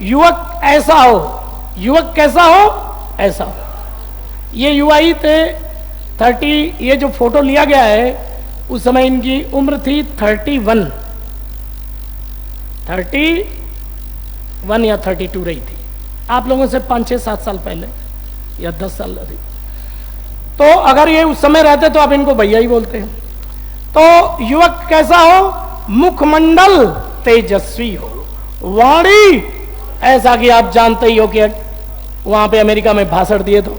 युवक ऐसा हो, युवक कैसा हो, ऐसा हो। ये युवा ही थे 30, ये जो फोटो लिया गया है उस समय इनकी उम्र थी 31 या 32 रही थी, आप लोगों से 5, 6, 7 साल पहले या 10 साल अधिक। तो अगर ये उस समय रहते तो आप इनको भैया ही बोलते हैं। तो युवक कैसा हो, मुखमंडल तेजस्वी हो, वाणी ऐसा कि आप जानते ही हो कि वहां पे अमेरिका में भाषण दिए तो,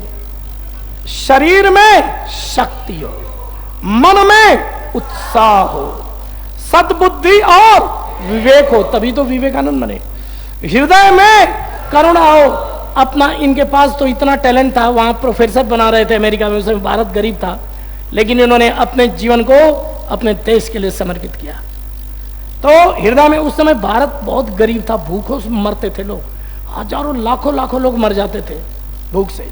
शरीर में शक्ति हो, मन में उत्साह हो, सद्बुद्धि और विवेक हो, तभी तो विवेकानंद बने। हृदय में करुणा हो, अपना इनके पास तो इतना टैलेंट था, वहां प्रोफेसर बना रहे थे अमेरिका में, उस समय भारत गरीब था, लेकिन इन्होंने अपने जीवन को अपने देश के लिए समर्पित किया। तो हृदय में उस समय भारत बहुत गरीब था, भूखों से मरते थे लोग, हजारों लाखों लोग मर जाते थे भूख से।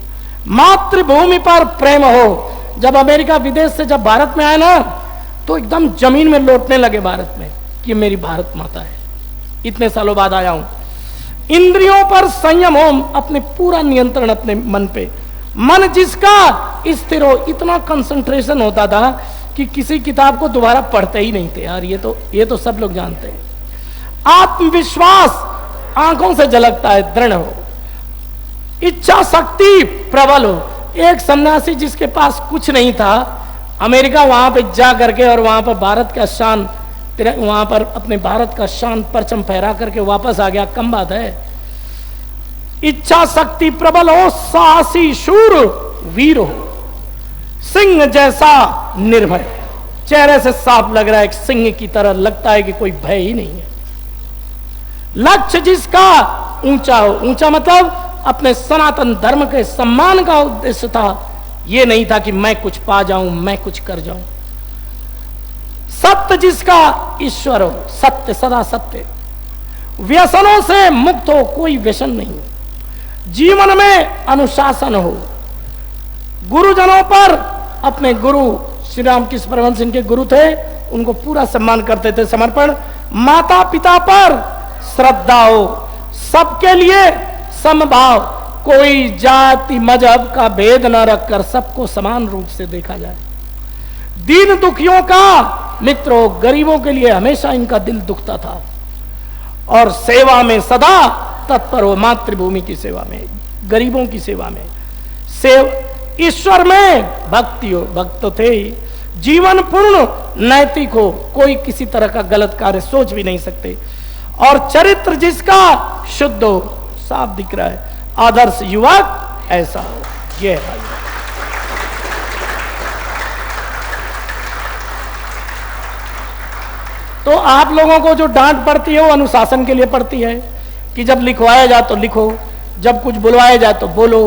मातृभूमि पर प्रेम हो, जब अमेरिका विदेश से जब भारत में आए ना तो एकदम जमीन में लौटने लगे भारत में कि मेरी भारत माता है, इतने सालों बाद आया हूं। इंद्रियों पर संयम हो, अपने पूरा नियंत्रण अपने मन पे, मन जिसका स्थिर हो, इतना कंसंट्रेशन होता था कि किसी किताब को दोबारा पढ़ते ही नहीं थे यार, ये तो सब लोग जानते हैं। आत्मविश्वास आंखों से झलकता है, दृढ़ हो, इच्छा शक्ति प्रबल हो। एक सन्यासी जिसके पास कुछ नहीं था, अमेरिका वहां पे जा करके और वहां पर भारत का शान, वहां पर अपने भारत का शान परचम फहरा करके वापस आ गया, कम बात है। इच्छा शक्ति प्रबल हो, साहसी शूर वीर हो, सिंह जैसा निर्भय, चेहरे से साफ लग रहा है, एक सिंह की तरह लगता है कि कोई भय ही नहीं है। लक्ष्य जिसका ऊंचा हो, ऊंचा मतलब अपने सनातन धर्म के सम्मान का उद्देश्य था, यह नहीं था कि मैं कुछ पा जाऊं, मैं कुछ कर जाऊं। सत्य जिसका ईश्वर हो, सत्य सदा सत्य, व्यसनों से मुक्त हो, कोई व्यसन नहीं, जीवन में अनुशासन हो, गुरुजनों पर अपने गुरु श्री रामकृष्ण परमहंस इनके गुरु थे, उनको पूरा सम्मान करते थे, समर्पण। माता पिता पर श्रद्धा हो, सबके लिए समभाव, कोई जाति मजहब का भेद न रखकर सबको समान रूप से देखा जाए। दीन दुखियों का मित्र हो, गरीबों के लिए हमेशा इनका दिल दुखता था, और सेवा में सदा तत्पर हो, मातृभूमि की सेवा में, गरीबों की सेवा में, ईश्वर में भक्ति हो, भक्त तो थे ही। जीवन पूर्ण नैतिक हो, कोई किसी तरह का गलत कार्य सोच भी नहीं सकते, और चरित्र जिसका शुद्ध हो, साफ दिख रहा है, आदर्श युवक ऐसा हो, ये है भाई। तो आप लोगों को जो डांट पड़ती है वो अनुशासन के लिए पड़ती है, कि जब लिखवाया जाए तो लिखो, जब कुछ बुलवाया जाए तो बोलो,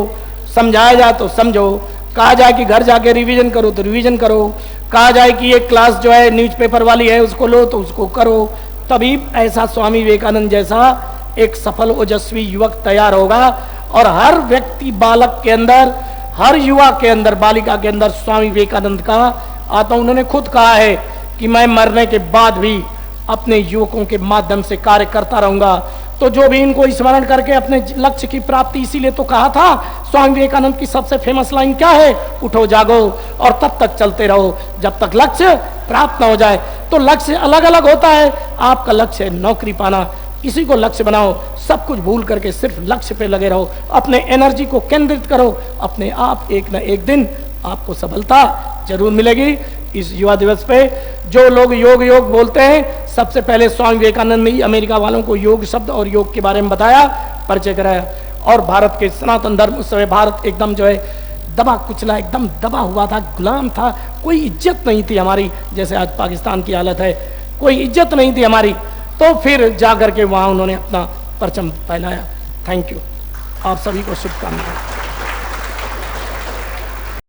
समझाया जाए तो समझो, कहा जाए कि घर जाके रिवीजन करो तो रिवीजन करो, कहा जाए कि ये क्लास जो है न्यूज़पेपर वाली है उसको लो तो उसको करो, तभी ऐसा स्वामी विवेकानंद जैसा एक सफल ओजस्वी युवक तैयार होगा। और हर व्यक्ति, बालक के अंदर, हर युवा के अंदर, बालिका के अंदर स्वामी विवेकानंद का आता। उन्होंने खुद कहा है कि मैं मरने के बाद भी अपने युवकों के माध्यम से कार्य करता रहूंगा। तो जो भी इनको स्मरण करके अपने लक्ष्य की प्राप्ति, इसीलिए तो कहा था स्वामी विवेकानंद की सबसे फेमस लाइन क्या है, उठो जागो और तब तक चलते रहो जब तक लक्ष्य प्राप्त न हो जाए। तो लक्ष्य अलग अलग होता है, आपका लक्ष्य है नौकरी पाना, इसी को लक्ष्य बनाओ, सब कुछ भूल करके सिर्फ लक्ष्य पे लगे रहो, अपने एनर्जी को केंद्रित करो, अपने आप एक न एक दिन आपको सफलता जरूर मिलेगी। इस युवा दिवस पे जो लोग योग योग बोलते हैं, सबसे पहले स्वामी विवेकानंद ने ही अमेरिका वालों को योग शब्द और योग के बारे में बताया, परिचय कराया। और भारत के सनातन धर्म, उस समय भारत एकदम जो है दबा कुचला, एकदम दबा हुआ था, गुलाम था, कोई इज्जत नहीं थी हमारी, जैसे आज पाकिस्तान की हालत है, कोई इज्जत नहीं थी हमारी। तो फिर जाकर के वहाँ उन्होंने अपना परचम फैलाया। थैंक यू, आप सभी को शुभकामनाएं।